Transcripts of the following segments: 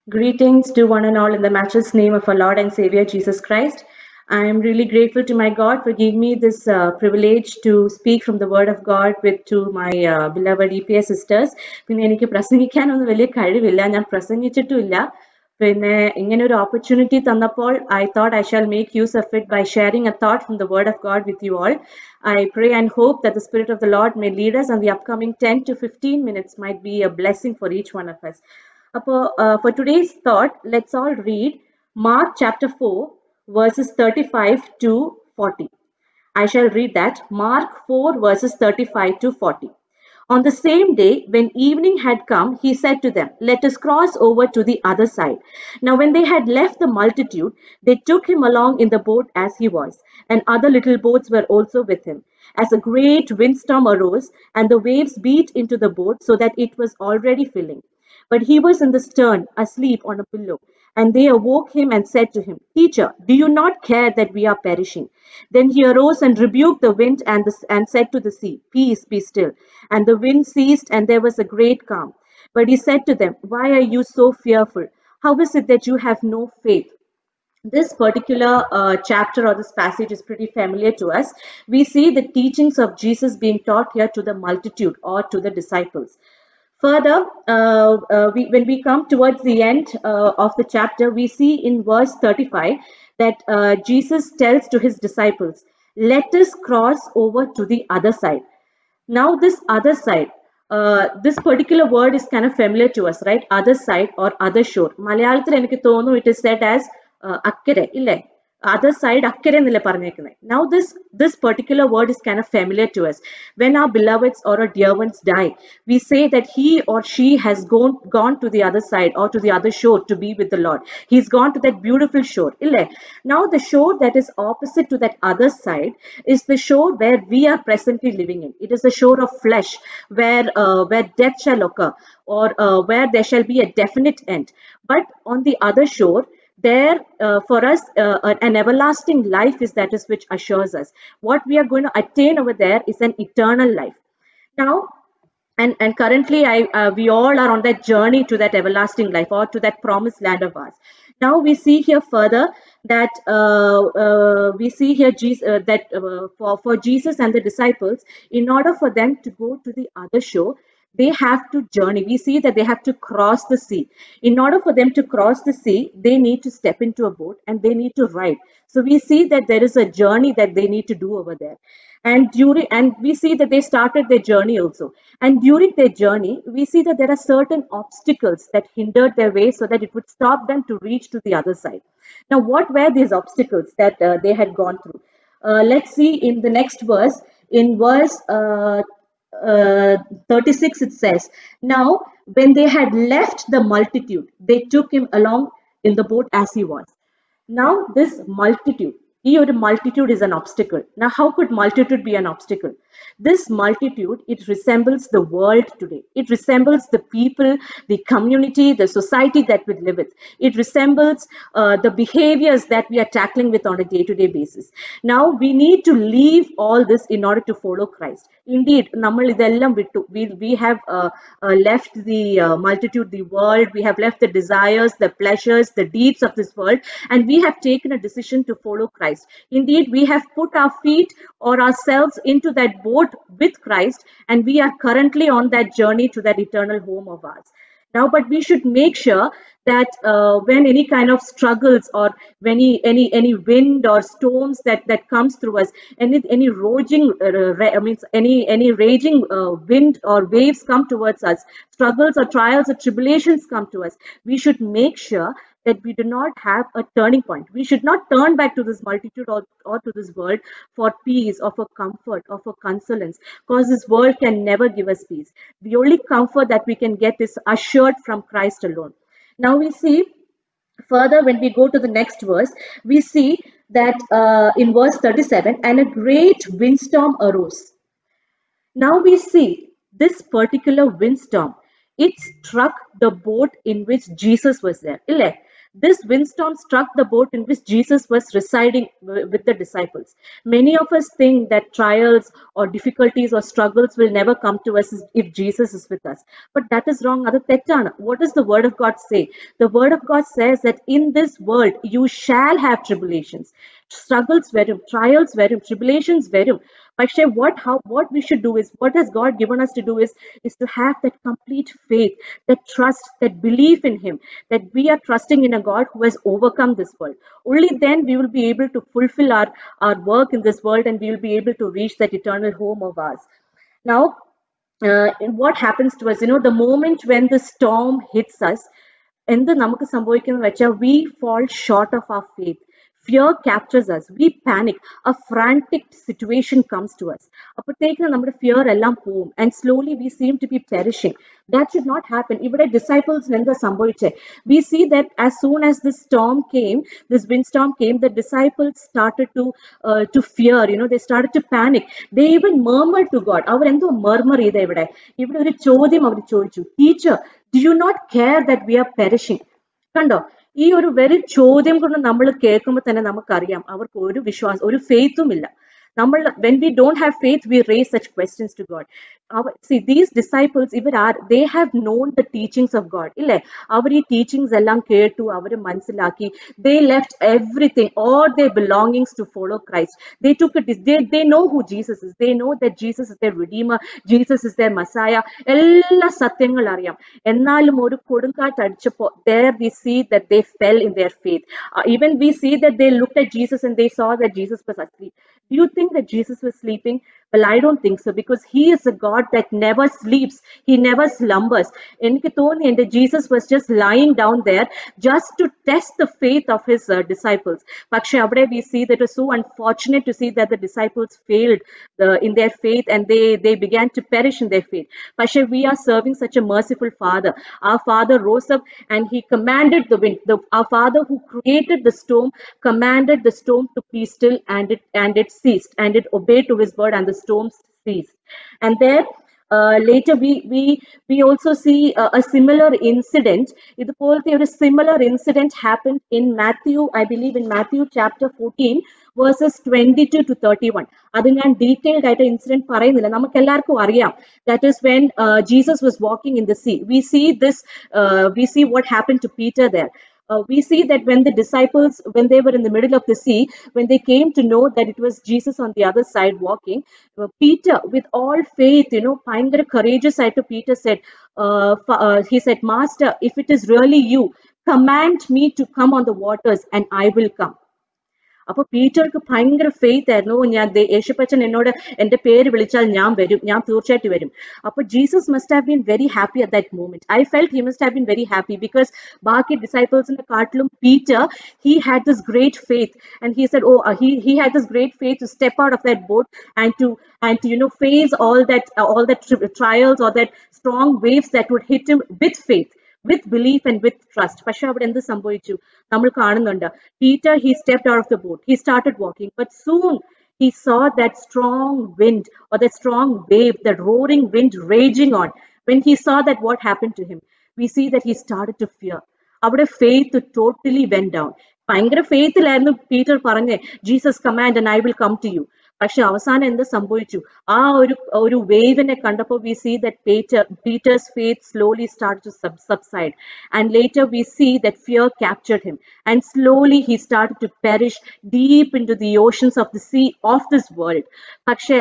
Greetings to one and all in the matchless name of our Lord and Savior Jesus Christ. I am really grateful to my God for giving me this privilege to speak from the Word of God with to my beloved EPS sisters. പിന്നെ എനിക്ക് പ്രസംഗിക്കാനൊന്നും വലിയ കഴിവില്ല ഞാൻ പ്രസംഗിച്ചിട്ടുമില്ല പിന്നെ ഇങ്ങനെ ഒരു opportunity തന്നപ്പോൾ I thought I shall make use of it by sharing a thought from the Word of God with you all. I pray and hope that the Spirit of the Lord may lead us and the upcoming 10 to 15 minutes might be a blessing for each one of us. For today's thought, let's all read Mark chapter 4, verses 35 to 40. I shall read that. Mark 4, verses 35 to 40. On the same day, when evening had come, he said to them, "Let us cross over to the other side." Now, when they had left the multitude, they took him along in the boat as he was, and other little boats were also with him. As a great windstorm arose, and the waves beat into the boat so that it was already filling. But he was in the stern, asleep on a pillow. And they awoke him and said to him, "Teacher, do you not care that we are perishing?" Then he arose and rebuked the wind and said to the sea, "Peace, be still." And the wind ceased, and there was a great calm. But he said to them, "Why are you so fearful? How is it that you have no faith?" This particular chapter or this passage is pretty familiar to us. We see the teachings of Jesus being taught here to the multitude or to the disciples. Further, when we come towards the end of the chapter, we see in verse 35 that Jesus tells to his disciples, "Let us cross over to the other side." Now, this other side, this particular word is kind of familiar to us, right? Other side or other shore. മലയാളത്തിൽ എനിക്ക് തോന്നുന്നു it is said as അക്കരെ ഇല്ലേ? Other side അക്കരെ എന്നല്ലേ പറഞ്ഞേക്കുന്നത്. Now this particular word is kind of familiar to us. When our beloveds or our dear ones die, we say that he or she has gone to the other side or to the other shore to be with the Lord. He's gone to that beautiful shore. ഇല്ലേ? Now the shore that is opposite to that other side is the shore where we are presently living in. It is the shore of flesh where death shall occur, or where there shall be a definite end. But on the other shore, there for us an everlasting life is that is which assures us. What we are going to attain over there is an eternal life. Now, and currently we all are on that journey to that everlasting life or to that promised land of ours. Now we see here further that we see here Jesus, that for Jesus and the disciples, in order for them to go to the other shore, they have to journey. We see that they have to cross the sea. In order for them to cross the sea, they need to step into a boat and they need to ride. So we see that there is a journey that they need to do over there. And we see that they started their journey also. And during their journey, we see that there are certain obstacles that hindered their way so that it would stop them to reach to the other side. Now, what were these obstacles that they had gone through? Let's see in the next verse. In verse 36, it says, "Now, when they had left the multitude, they took him along in the boat as he was." Now, this multitude, ഈ ഒരു multitude is an obstacle. Now, how could multitude be an obstacle? This multitude, it resembles the world today. It resembles the people, the community, the society that we live with. It resembles the behaviors that we are tackling with on a day-to-day basis. Now, we need to leave all this in order to follow Christ. Indeed, നമ്മൾ ഇതെല്ലാം വിട്ടു. We have left the multitude, the world. We have left the desires, the pleasures, the deeds of this world, and we have taken a decision to follow Christ. Indeed, we have put our feet or ourselves into that boat with Christ, and we are currently on that journey to that eternal home of ours. Now, but we should make sure that when any kind of struggles or when any wind or storms that comes through us, any raging means any raging wind or waves come towards us, struggles or trials or tribulations come to us, we should make sure that we do not have a turning point. We should not turn back to this multitude or to this world for peace or for comfort or for consolence, because this world can never give us peace. The only comfort that we can get is assured from Christ alone. Now we see further, when we go to the next verse, we see that in verse 37, "And a great windstorm arose." Now we see this particular windstorm, it struck the boat in which Jesus was there. ഇല്ലേ? This windstorm struck the boat in which Jesus was residing with the disciples. Many of us think that trials or difficulties or struggles will never come to us if Jesus is with us. But that is wrong. What does the word of God say? The word of God says that in this world you shall have tribulations. Struggles vary, trials vary, tribulations vary. പക്ഷേ what we should do is, what has God given us to do is to have that complete faith, that trust, that belief in Him, that we are trusting in a God who has overcome this world. Only then we will be able to fulfill our work in this world, and we will be able to reach that eternal home of ours. Now, what happens to us, the moment when the storm hits us, എന്ത് നമുക്ക് സംഭവിക്കുന്നത് വെച്ചാൽ we fall short of our faith. Fear captures us. We panic. A frantic situation comes to us. അപ്പോഴത്തേക്കും നമ്മുടെ fear എല്ലാം പോവും, and slowly we seem to be perishing. That should not happen. ഇവിടെ ഡിസൈപ്പിൾസിന് എന്താ സംഭവിച്ചത്? We see that as soon as this storm came, this windstorm came, the disciples started to fear. They started to panic. They even murmured to God. അവരെന്തോ murmur ചെയ്ത ഇവിടെ ഒരു ചോദ്യം അവർ ചോദിച്ചു. Teacher, do you not care that we are perishing? കണ്ടോ, ഈ ഒരു very ചോദ്യം കൊണ്ട് നമ്മൾ കേൾക്കുമ്പോൾ തന്നെ നമുക്കറിയാം അവർക്ക് ഒരു വിശ്വാസം, ഒരു ഫെയ്ത്തും ഇല്ല. when we don't have faith, we raise such questions to God. See, these disciples, they have known the teachings of God. Our teachings ellam kettu, avaru mansilaki, they left everything, all their belongings to follow Christ. They took it. They know who Jesus is. They know that Jesus is their Redeemer. Jesus is their Messiah. Ella satyangal ariyam. Ennalum oru kodunkaat adichappo, there we see that they fell in their faith. Even we see that they looked at Jesus and they saw that Jesus was asleep. Do you think that Jesus was sleeping? Well, I don't think so, because He is a God that never sleeps. He never slumbers. എനിക്ക് തോന്നി Jesus was just lying down there just to test the faith of His disciples. പക്ഷെ അവിടെ we see that it was so unfortunate to see that the disciples failed in their faith, and they began to perish in their faith. പക്ഷെ we are serving such a merciful Father. Our Father rose up and He commanded the wind. Our Father who created the storm commanded the storm to be still, and it ceased, and it obeyed to His word, and the storm ceased. And there later we also see a similar incident. A similar incident happened in Matthew, I believe in Matthew chapter 14 verses 22 to 31. അത് ഞാൻ detailed ആയിട്ട് incident പറയുന്നില്ല, നമുക്ക് എല്ലാവർക്കും അറിയാം. That is when Jesus was walking in the sea. We see what happened to Peter there. We see that when the disciples, when they were in the middle of the sea, when they came to know that it was Jesus on the other side walking, Peter, with all faith, ഭയങ്കര courageous ആയിട്ട് Peter said, he said, Master, if it is really you, command me to come on the waters and I will come. അപ്പോൾ പീറ്റർക്ക് ഭയങ്കര faith ആയിരുന്നു. യേശുപ്പച്ചൻ എന്നോട് എൻ്റെ പേര് വിളിച്ചാൽ ഞാൻ വരും, ഞാൻ തീർച്ചയായിട്ടും വരും. അപ്പോൾ Jesus must have been very happy at that moment. I felt he must have been very happy, because ബാക്കി ഡിസൈപ്പിൾസിന്റെ കാട്ടിലും Peter, he had this great faith, and he said, he had this great faith to step out of that boat and to face all that trials or that strong waves that would hit him with faith, with belief and with trust. പക്ഷെ അവിടെ എന്ത് സംഭവിച്ചു നമ്മൾ കാണുന്നുണ്ട്. Peter, he stepped out of the boat, he started walking, but soon he saw that strong wind or that strong wave, that roaring wind raging on. When he saw that, what happened to him? We see that he started to fear. അവിടെ faith totally went down. ഭയങ്കര ഫെയ്ത്തിലായിരുന്നു Peter പറഞ്ഞേ, Jesus command and I will come to you. പക്ഷെ അവസാനം എന്ത് സംഭവിച്ചു? ആ ഒരു വേവിനെ കണ്ടപ്പോൾ we see that Peter's faith slowly started to subside, and later we see that fear captured him, and slowly he started to perish deep into the oceans of the sea of this world. പക്ഷെ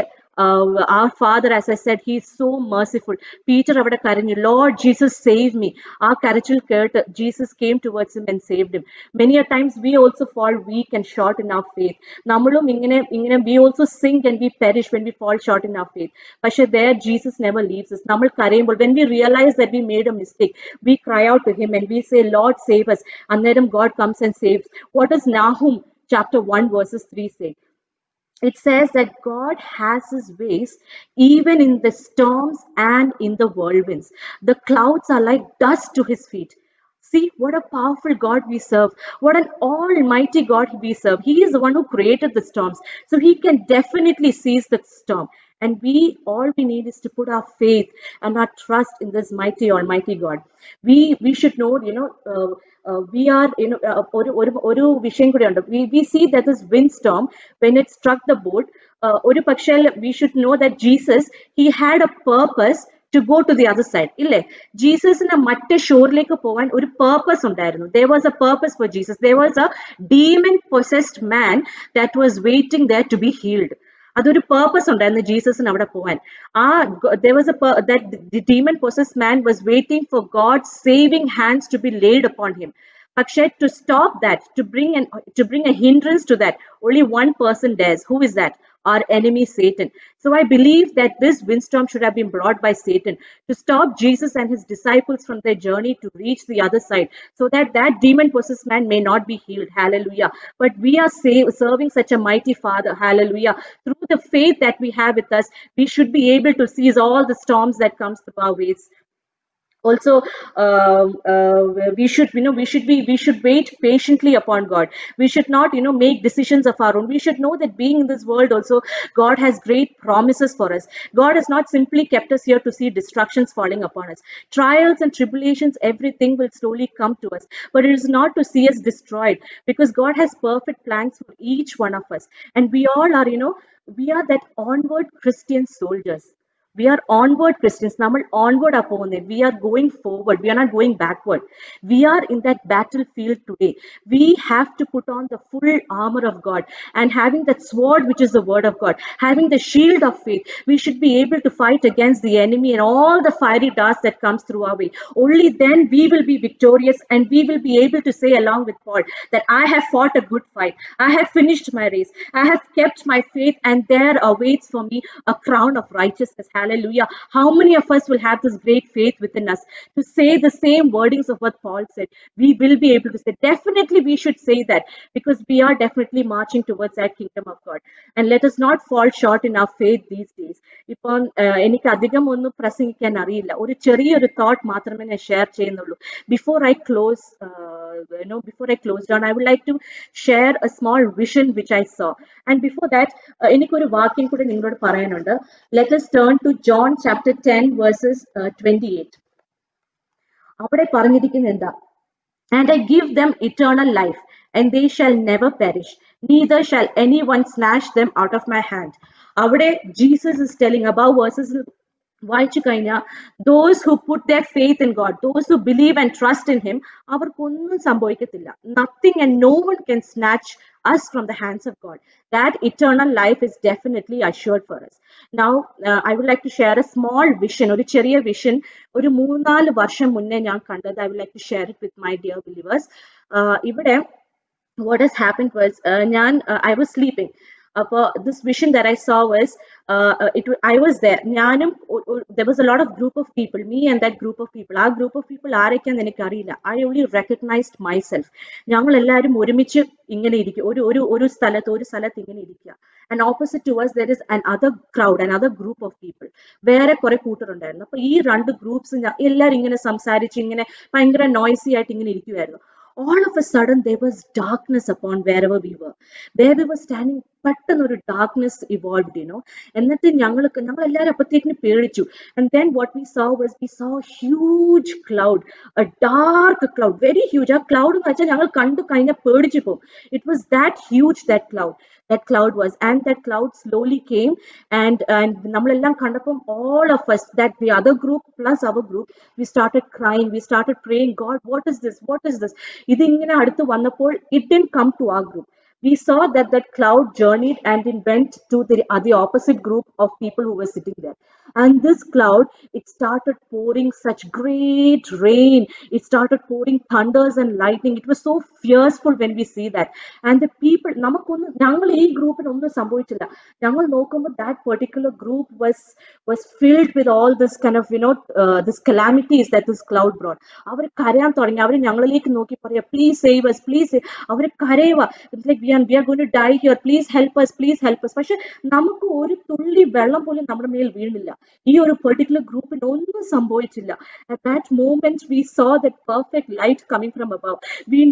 our Father, as I said, He is so merciful. Peter avada karanju, Lord Jesus, save me. Our karachil kert, Jesus came towards him and saved him. Many a times we also fall weak and short in our faith. Namalum ingane we also sink and we perish when we fall short in our faith. But there Jesus never leaves us. Namal karayumbol, when we realize that we made a mistake, we cry out to Him and we say, Lord, save us. And then God comes and saves. What does Nahum chapter 1 verses 3 say? It says that God has His ways even in the storms and in the whirlwinds. The clouds are like dust to His feet. See, what a powerful God we serve. What an almighty God we serve. He is the one who created the storms. So He can definitely seize the storm. And all we need is to put our faith and our trust in this mighty, almighty God. We should know, we are, ഒരു വിഷയം കൂടിയുണ്ട്. We see that this windstorm, when it struck the boat, ഒരു പക്ഷേ we should know that Jesus, he had a purpose to go to the other side. ഇല്ലേ? ജീസസിന് മറ്റേ ഷോറിലേക്ക് പോകാൻ ഒരു purpose ഉണ്ടായിരുന്നു. There was a purpose for Jesus. There was a demon possessed man that was waiting there to be healed. അതൊരു purpose ഉണ്ടായിരുന്നു ജീസസിന് അവിടെ പോകാൻ. there was that the demon possessed man was waiting for God's saving hands to be laid upon him. പക്ഷേ to stop that, to bring a hindrance to that, only one person dares. Who is that? Our enemy Satan. So I believe that this windstorm should have been brought by Satan to stop Jesus and his disciples from their journey to reach the other side, so that that demon possessed man may not be healed. Hallelujah. But we are serving such a mighty Father. Hallelujah. Through the faith that we have with us, we should be able to seize all the storms that comes through our ways. Also, we should wait patiently upon God. We should not make decisions of our own. We should know that being in this world also, God has great promises for us. God has not simply kept us here to see destructions falling upon us. Trials and tribulations, everything will slowly come to us, but it is not to see us destroyed, because God has perfect plans for each one of us, and we all are, we are that onward Christian soldiers. We are onward Christians. നമ്മൾ onward ആ പോകുന്നത്. We are going forward. We are not going backward. We are in that battlefield today. We have to put on the full armor of God, and having that sword, which is the word of God, having the shield of faith, we should be able to fight against the enemy and all the fiery darts that comes through our way. Only then we will be victorious, and we will be able to say along with Paul that I have fought a good fight. I have finished my race. I have kept my faith, and there awaits for me a crown of righteousness. Hallelujah. How many of us will have this great faith within us to say the same wordings of what Paul said? We will be able to say. Definitely we should say that, because we are definitely marching towards that kingdom of God. And let us not fall short in our faith these days. ഇപ്പം എനിക്ക് അധികം ഒന്നും പ്രസംഗിക്കാൻ അറിയില്ല. ഒരു ചെറിയൊരു thought മാത്രമേ ഞാൻ ഷെയർ ചെയ്യുന്നുള്ളൂ. Before I close down, I would like to share a small vision which I saw. And before that, എനിക്കൊരു വാക്യം കൂടി നിങ്ങളോട് പറയാനുണ്ട്. Let us turn to John chapter 10 verses 28. അവിടെ പറഞ്ഞിരിക്കുന്നത് എന്താ? And I give them eternal life, and they shall never perish, neither shall anyone snatch them out of my hand. അവിടെ Jesus is telling, above verses വായിച്ചു കഴിഞ്ഞാൽ, those who put their faith in God, those who believe and trust in him, അവർക്കൊന്നും സംഭവിക്കത്തില്ല. Nothing and no one can snatch us from the hands of God. That eternal life is definitely assured for us. Now, I would like to share a small vision, ഒരു ചെറിയ vision, ഒരു 3-4 വർഷം മുന്നേ ഞാൻ കണ്ടത്. I would like to share it with my dear believers. ഇവിടെ what has happened was, I was sleeping. This vision that I saw was, I was there. There was a lot of group of people, me and that group of people. Our group of people ആരൊക്കെയാന്ന് എനിക്കറിയില്ല. I only recognized myself. ഞങ്ങൾ എല്ലാവരും ഒരുമിച്ച് ഇങ്ങനെ ഇരിക്കുക, ഒരു സ്ഥലത്ത് ഇങ്ങനെ ഇരിക്കുക. And opposite to us there is another crowd, another group of people. വേറെ കുറെ കൂട്ടരുണ്ടായിരുന്നു. അപ്പൊ ഈ രണ്ട് ഗ്രൂപ്പ്സ് എല്ലാവരും ഇങ്ങനെ സംസാരിച്ച് ഇങ്ങനെ ഭയങ്കര നോയ്സി ആയിട്ട് ഇങ്ങനെ ഇരിക്കുവായിരുന്നു. All of a sudden there was darkness upon wherever we were. Where we were standing, പെട്ടെന്ന് ഒരു darkness evolved, എന്നിട്ട് ഞങ്ങൾ എല്ലാവരും അപ്പത്തേക്കിന് പേടിച്ചു. And then what we saw was, we saw a huge cloud, a dark cloud, very huge. ആ cloud എന്ന് വെച്ചാൽ ഞങ്ങൾ കണ്ടു കഴിഞ്ഞാൽ പേടിച്ചു പോകും. It was that huge, that cloud was, and that cloud slowly came, and നമ്മളെല്ലാം കണ്ടപ്പം, all of us, that the other group plus our group, we started crying, we started praying, God, what is this, ഇതിങ്ങനെ അടുത്ത് വന്നപ്പോൾ it didn't come to our group. We saw that cloud journeyed and it went to the opposite group of people who were sitting there. And this cloud, it started pouring such great rain. It started pouring thunders and lightning. It was so fearful when we see that. And the people, ഞങ്ങൾ ഈ ഗ്രൂപ്പിനൊന്നും സംഭവിച്ചില്ല. ഞങ്ങൾ നോക്കുമ്പോൾ that particular group was filled with all this kind of, this calamities that this cloud brought. അവർ കരയാൻ തുടങ്ങി. അവർ ഞങ്ങളിലേക്ക് നോക്കി പറയാ, please save us, please save. അവർ കരയുക. It's like we we are going to die here, please help us, please help us. പക്ഷെ നമുക്ക് ഒരു തുള്ളി വെള്ളം പോലും നമ്മുടെ മേൽ വീണില്ല. ഈ ഒരു പെർട്ടിക്കുലർ ഗ്രൂപ്പിന് ഒന്നും സംഭവിച്ചില്ല. At that moment we saw that perfect light coming from above. We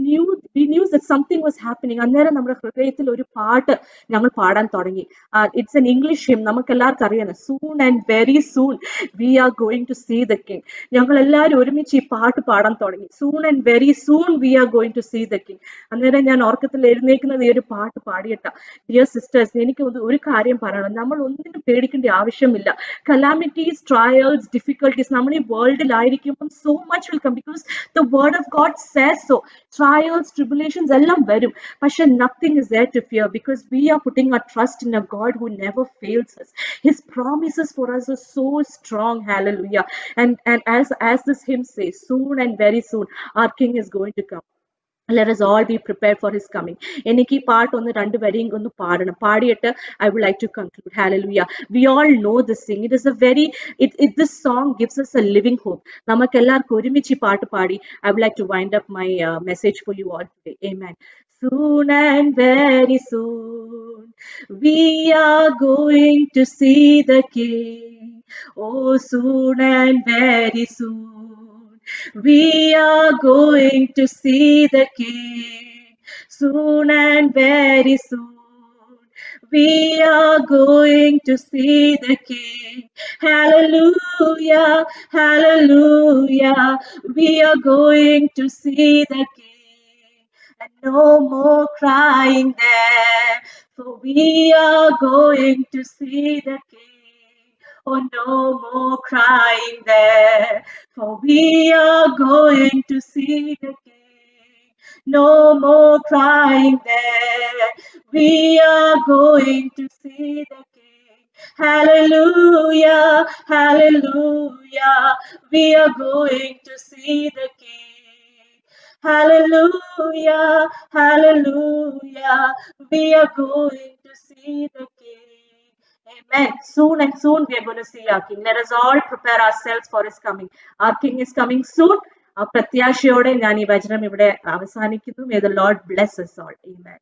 knew that something was happening. അന്നേരം നമ്മുടെ ഹൃദയത്തിൽ ഒരു പാട്ട് ഞങ്ങൾ പാടാൻ തുടങ്ങി. It's an English hymn. നമുക്ക് എല്ലാവർക്കും അറിയാം. Soon and very soon we are going to see the king. ഞങ്ങൾ എല്ലാവരും ഒരുമിച്ച് ഈ പാട്ട് പാടാൻ തുടങ്ങി. Soon and very soon we are going to see the king. അന്നേരം ഞാൻ ഓർക്കത്തിൽ എഴുന്നേൽക്കുന്നത് ഈ ഒരു പാട്ട് പാടിയിട്ട. Dear sisters, എനിക്ക് ഒരു കാര്യം പറയണം. നമ്മൾ ഒന്നിനും പേടിക്കേണ്ട ആവശ്യമില്ല. Calamities, trials, difficulties, നമ്മൾ ഈ വേൾഡിലായിരിക്കുമ്പോൾ so much will come because the word of God says so. Trials, tribulations എല്ലാം വരും. പക്ഷെ nothing is there to fear because we are putting our trust in a God who never fails us. His promises for us are so strong. Hallelujah. And as this hymn says, soon and very soon our king is going to come. Let us all be prepared for his coming. എനിക്ക് ഈ പാട്ട് ഒന്ന് രണ്ട് വരിയും ഒന്ന് പാടണം. പാടിയിട്ട് I would like to conclude. Hallelujah. We all know this thing. It is a very, this song gives us a living hope. നമുക്ക് എല്ലാവർക്കും ഒരുമിച്ച് ഈ പാട്ട് പാടി I would like to wind up my message for you all today. Amen. Soon and very soon we are going to see the king. Oh, soon and very soon we are going to see the king. Soon and very soon we are going to see the king. Hallelujah, hallelujah, we are going to see the king. And no more crying there, for we are going to see the king. Oh, no more crying there, for we are going to see the king. No more crying there, we are going to see the king. Hallelujah, hallelujah, we are going to see the king. Hallelujah, hallelujah, we are going to see the king. Amen. Soon and soon we are going to see our king. Let us all prepare ourselves for his coming. Our king is coming soon. പ്രത്യാശയോടെ ഞാൻ ഈ വചനം ഇവിടെ അവസാനിക്കുന്നു. May the Lord bless us all. Amen.